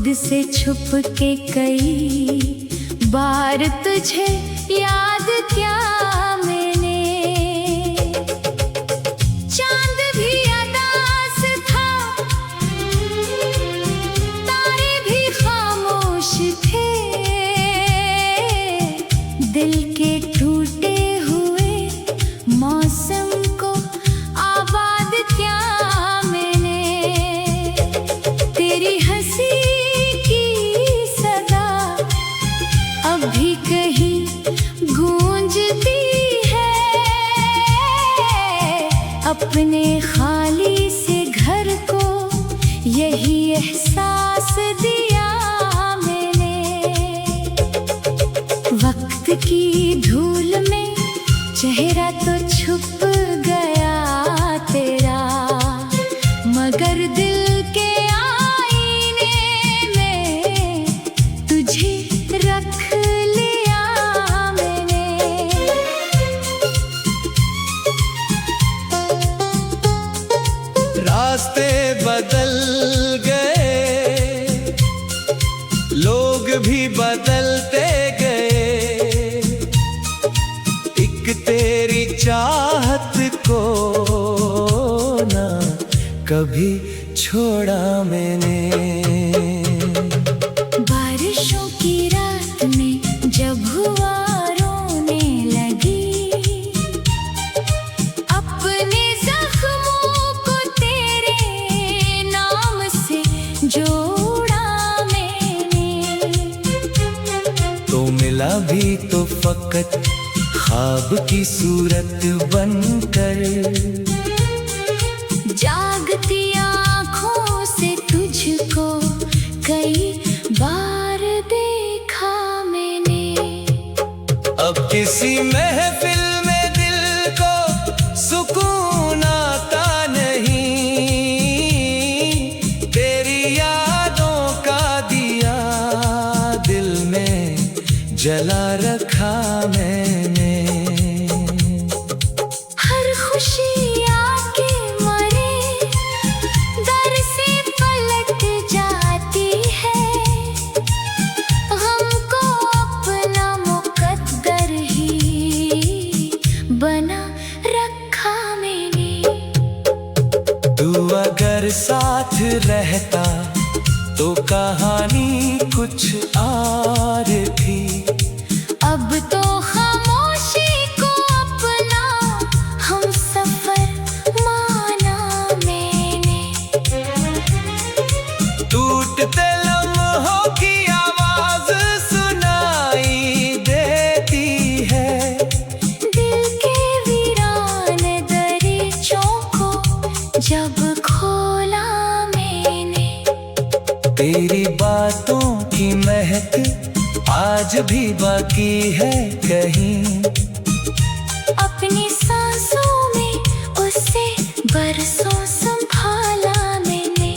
खुद से छुप के कई बार तुझे याद किया मैंने। चांद भी अदास था, तारे भी खामोश थे, दिल के टूटे हुए मौसम को आबाद किया मैंने। तेरी हंसी की सदा अब भी कहीं गूंजती है, अपने खाली से घर को यही एहसास दिया मैंने। वक्त की धूल में चेहरा तो छुप गया तेरा, मगर दिल के आईने में तुझे रख लिया मैंने। रास्ते बदल गए, लोग भी बदलते गए, एक तेरी चाहत को ना कभी छोड़ा मैंने। बारिशों की रात में जब हुआ रोने लगी, अपने जख्मों को तेरे नाम से जोड़ा मैंने। तो मिला भी तो फकत ख्वाब की सूरत बनकर, जागती आँखों से तुझको कई बार देखा मैंने। अब किसी महफिल में दिल को सुकून आता नहीं, तेरी यादों का दिया दिल में जला रखा मैंने। हर खुशी आके मरे दर से पलट जाती है, हमको अपना मुकद्दर ही बना रखा मैंने। तू अगर साथ रहता तो कहानी कुछ और थी, अब तो खामोशी को अपना हम सफर माना मैंने। टूटते लम्हों की आवाज सुनाई देती है, दिल के वीरान दरीचों को जब खोला मैंने। तेरी बातों की महक आज भी बाकी है कहीं, अपनी सांसों में उसे बरसों संभाला मैंने।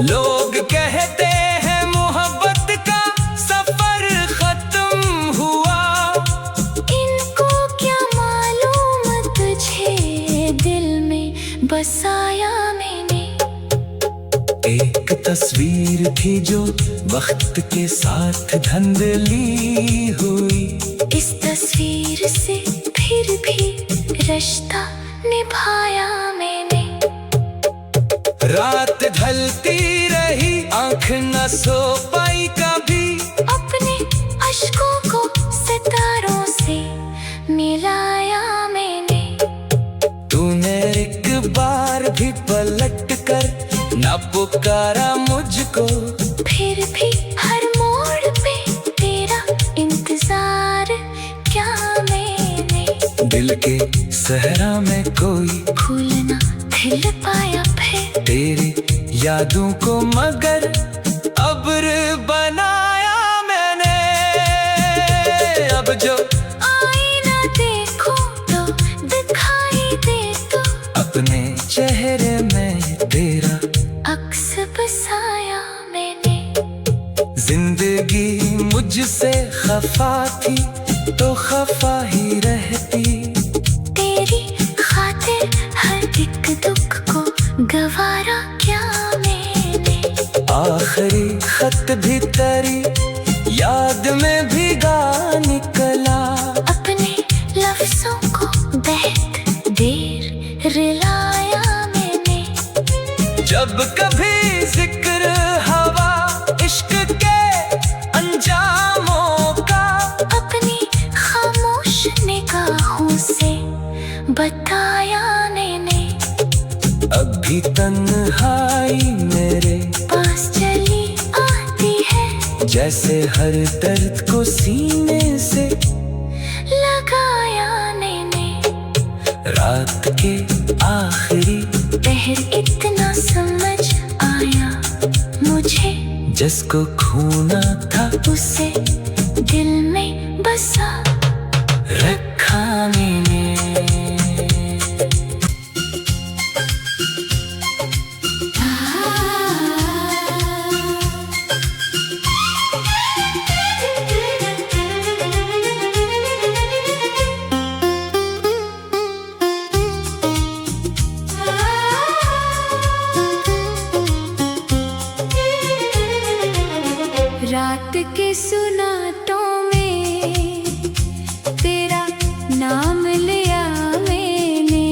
लोग कहते हैं मोहब्बत का सफर खत्म हुआ, इनको क्या मालूम तुझे दिल में बसाया मैंने। एक तस्वीर थी जो वक्त के साथ धुंधली हुई, इस तस्वीर से फिर भी रिश्ता निभाया मैंने। रात ढलती रही, आंख न सो पाई कभी, अपने अश्कों को सितारों से मिलाया मैंने। तूने एक बार भी पलट कर न पुकारा मुझको, फिर भी हर मोड़ पे तेरा इंतजार क्या मैंने। दिल के सहरा में कोई फूल ना खिल पाया फिर, तेरी यादों को मगर अब्र बनाया मैंने। अब जो आईना देखो तो दिखाई दे तो, अपने चेहरे में तेरा अक्स बसाया मैंने। जिंदगी मुझसे खफा थी तो खफा ही रहती, तेरी खातिर हर एक दुख को गवारा क्या मैंने। आखिरी खत भी तेरी याद में भीगा निकला। अपने लफ्जों को बहुत देर रिलाया मैंने। जब कभी जिक्र हवा इश्क के अंजामों का, अपनी खामोश निगाहों से बताया मैंने। अभी तन्हाई मेरे पास चली आती है, जैसे हर दर्द को सीने से लगाया मैंने। रात के आखिरी पहर इतना समझ आया मुझे, जिसको खोना था उसे दिल में बसा रखा मैंने। रात के सुनाटों में तेरा नाम लिया मैंने।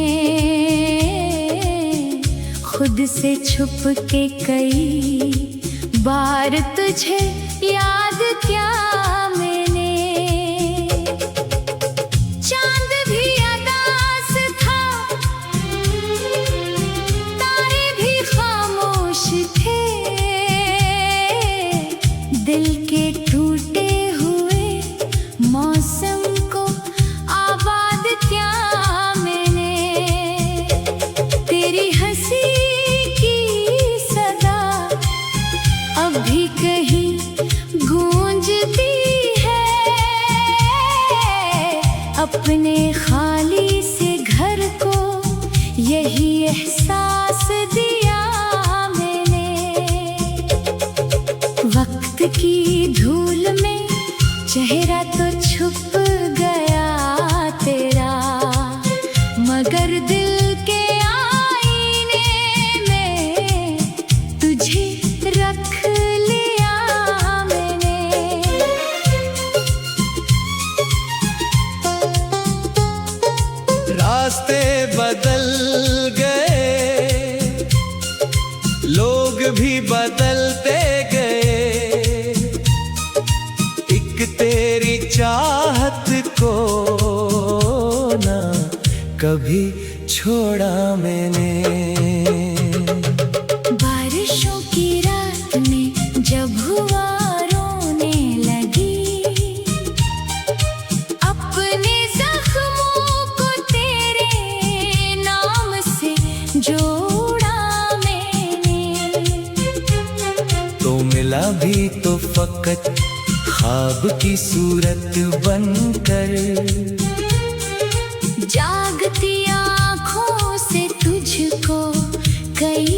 खुद से छुप के कई बार तुझे याद किया मैंने। चांद भी अदास था, तारे भी खामोश थे। दिल के टूटे हुए मौसम को आबाद किया मैंने। तेरी हंसी की सदा अब भी कहीं गूंजती है। अपने खाली से घर को यही एहसास दिया मैंने। वक्त की धूल में चेहरा तो छुप गया तेरा, मगर दिल के आईने में तुझे रख लिया मैंने। रास्ते बदल गए, लोग भी बदलते गए। एक तेरी चाहत को ना कभी छोड़ा मैंने। बारिशों की रात में जब हुआ रोने लगी, अपने जख्मों को तेरे नाम से जोड़ा मैंने। तो मिला भी तो फकत ख्वाब की सूरत बनकर। जागती आँखों से तुझको कई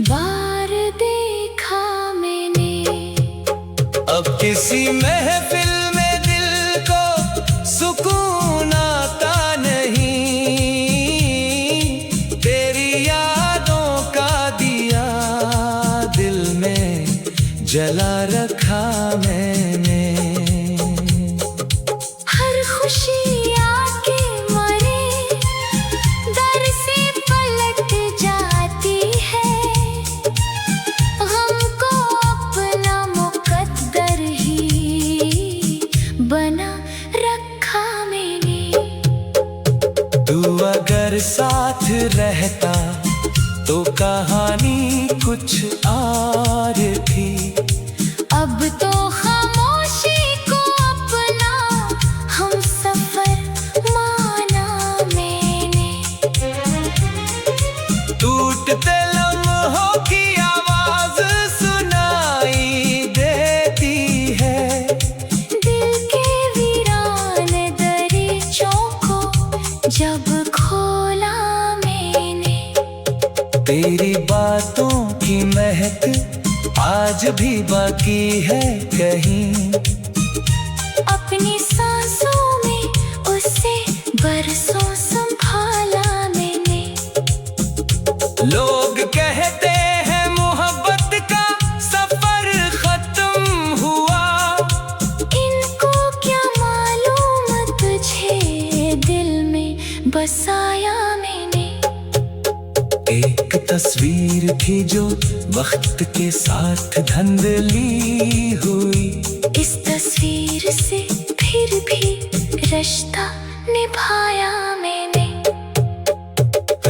बार देखा मैंने। अब किसी महफिल में दिल को सुकून आता नहीं। तेरी यादों का दिया दिल में जला रखा मैंने। हर खुशी आके मरे दर से पलट जाती है। गम को अपना मुकद्दर ही बना रखा मैंने। तू अगर साथ रहता तो कहानी कुछ और थी। अब तो खामोशी को अपना हम सफर माना मैंने। टूटते लम्हों की आवाज सुनाई देती है। दिल के वीरान दरीचों को जब खोला मैंने। तेरी बातों की महक आज भी बाकी है कहीं। अपनी सांसों में उसे बरसों संभाला मैंने। लोग कहते हैं मोहब्बत का सफर तस्वीर थी जो वक्त के साथ धुंधली हुई। इस तस्वीर से फिर भी रिश्ता निभाया मैंने।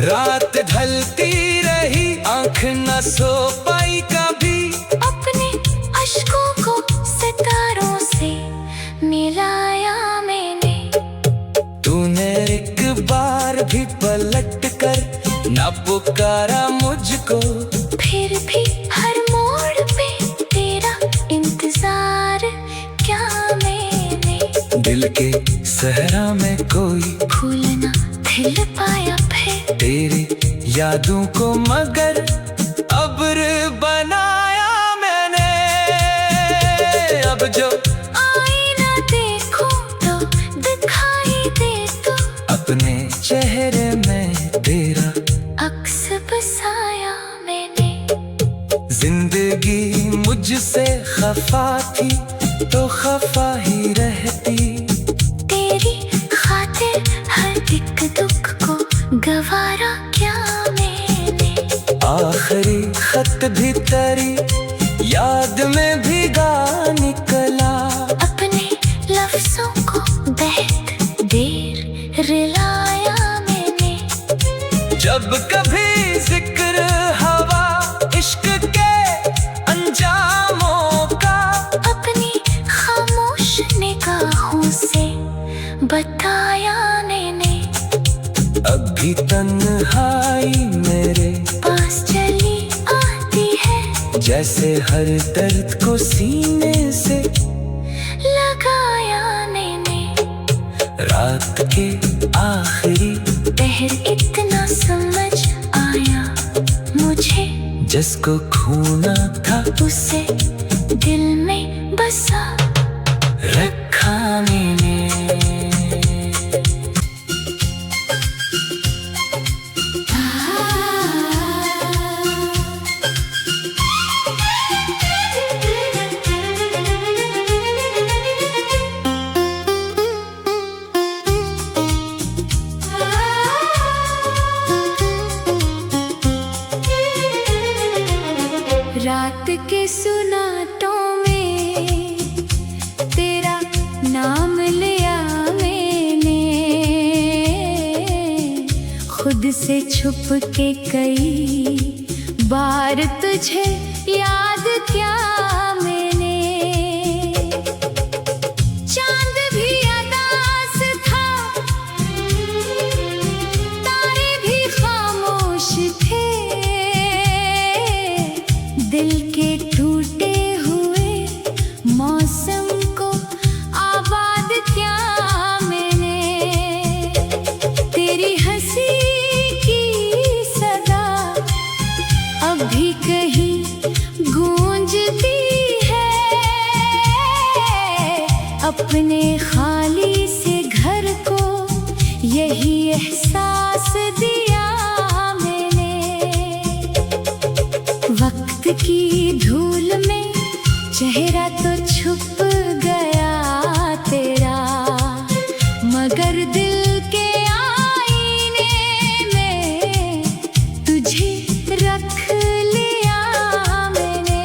रात ढलती रही, आंख न सो पाई कभी। अपने अश्कों को सितारों से मिलाया मैंने। तूने एक बार भी पलट कर न पुकारा मुझको। फिर भी हर मोड़ पे तेरा इंतजार क्या मैंने। दिल के सहरा में कोई फूल ना खिल पाया फिर। तेरी यादों को मगर अब्र बनाया मैंने। अब जो आईना देखो तो दिखाई दे तो अपने चेहरे में तेरा अक्स बसाया मैंने। जिंदगी मुझसे खफा थी तो खफा ही रहती। तेरी खातिर हर एक दुख को गवारा क्या मैंने। आखिरी खत भी तेरी याद में भीगा निकला। अपने लफ्जों को बहुत देर रिलाया मैंने। जब कभी जिक्र हवा इश्क के अंजामों का, अपनी खामोश निगाहों से बताया मैंने। अभी तन्हाई मेरे पास चली आती है, जैसे हर दर्द को सीने से लगाया मैंने। रात के आखिरी पहर इतना समझ आया मुझे। जिसको खोना था उसे दिल में बसा रखा मैंने। रात के सुनाटों में तेरा नाम लिया मैंने। खुद से छुप के कई बार तुझे याद किया मैंने। चांद भी अदास था, तारे भी खामोश थे। दिल के टूटे हुए मौसम को आबाद किया मैंने। तेरी हंसी की सदा अब भी कहीं गूंजती है। अपने खाली से घर को यही एहसास दिया मैंने। वक्त की धूल में चेहरा तो छुप गया तेरा, मगर दिल के आईने में तुझे रख लिया मैंने।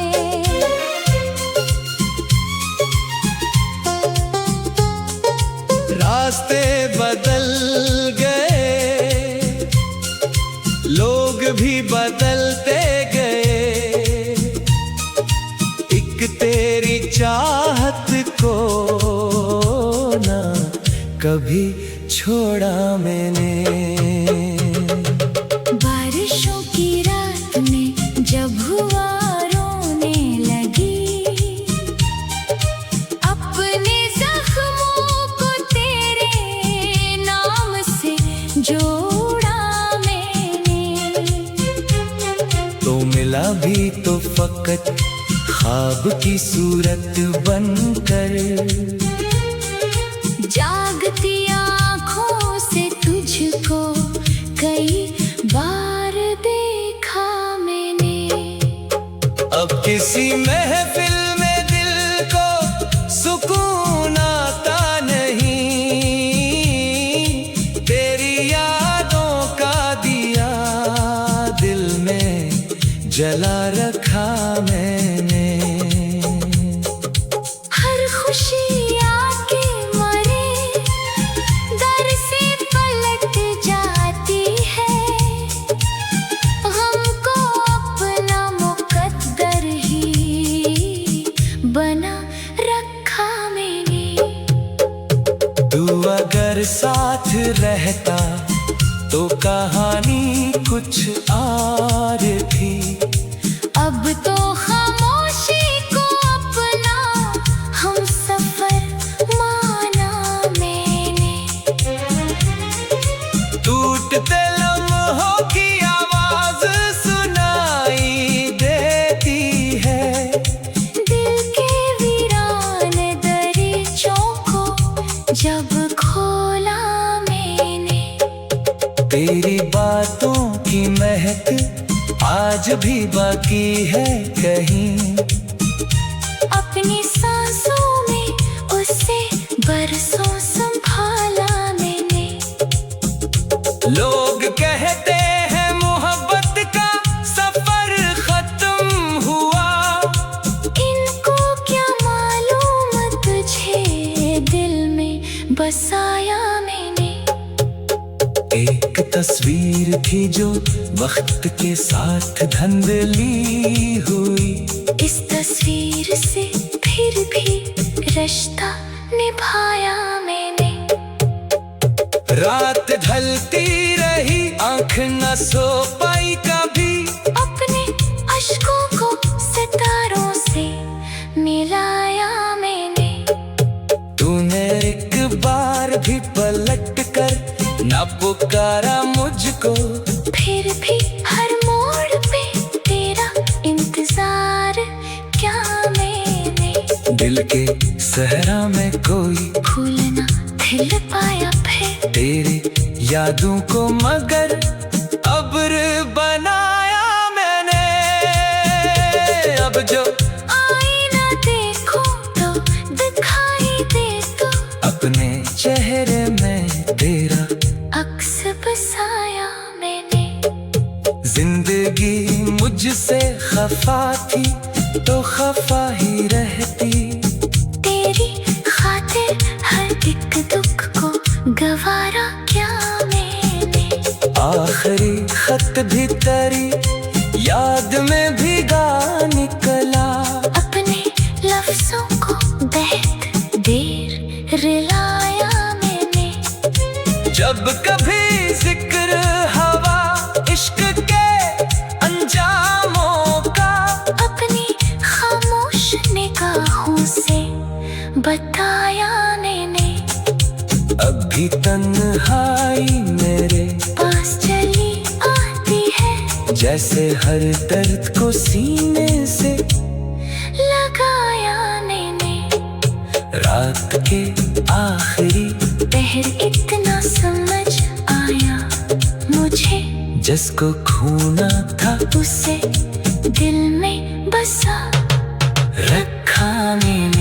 रास्ते बदल गए, लोग भी बदलते गए। एक तेरी चाहत को ना कभी छोड़ा मैंने। बारिशों की रात में जब हुआ रोने लगी, अपने जख्मों को तेरे नाम से जोड़ा मैंने। तो मिला भी तो फकत ख्वाब की सूरत बनकर। जागती आँखों से तुझको कई बार देखा मैंने। अब किसी महफिल में दिल को सुकून आता नहीं। तेरी यादों का दिया दिल में रखा मैंने। हर खुशी आके मरे दर से पलट जाती है, गम को अपना मुकद्दर ही बना रखा मैंने। तू अगर साथ रहता तो कहानी कुछ और थी। अब तो खामोशी को अपना हम सफर माना मैंने। टूटते लम्हों की आवाज सुनाई देती है, दिल के वीरान दरीचों को जब खोला मैंने। तेरी बातों की महक आज भी बाकी है कहीं, अपनी सांसों में उसे बरसों संभाला मैंने। लोग कहते हैं मोहब्बत का सफर खत्म हुआ, इनको क्या मालूम तुझे दिल में बसाया मैंने। एक तस्वीर थी जो वक्त के साथ धुंधली हुई, इस तस्वीर से फिर भी रिश्ता निभाया मैंने। रात ढलती रही आंख न सो पाई कभी, अपने अश्कों को सितारों से मिलाया मैंने। तूने एक बार भी पलट कर न पुकारा मुझको, फिर भी हर मोड़ पे तेरा इंतजार क्या मैंने। दिल के सहरा में कोई फूल ना खिल पाया फिर, तेरे यादों को मगर अब्र बनाया मैंने। अब जो आईना देखो तो दिखाई दे तो, अपने चेहरे में तेरा अक्स बसाया मैंने। जिंदगी मुझसे खफा थी तो खफा ही रहती, तेरी खातिर हर एक दुख को गवारा क्या मैंने। आखिरी खत भी तेरी याद में भीगा निकला, अपने लफ्जों को बहुत देर रिलाया मैंने। जब कभी जिक्र हवा इश्क के अंजामों का, अपनी खामोश निगाहों से बताया मैंने। अब भी तन्हाई मेरे पास चली आती है, जैसे हर दर्द को सीने से लगाया मैंने। रात के आखिरी पहर इतना समझ आया मुझे, जिसको खोना था उसे दिल में बसा रखा मैंने।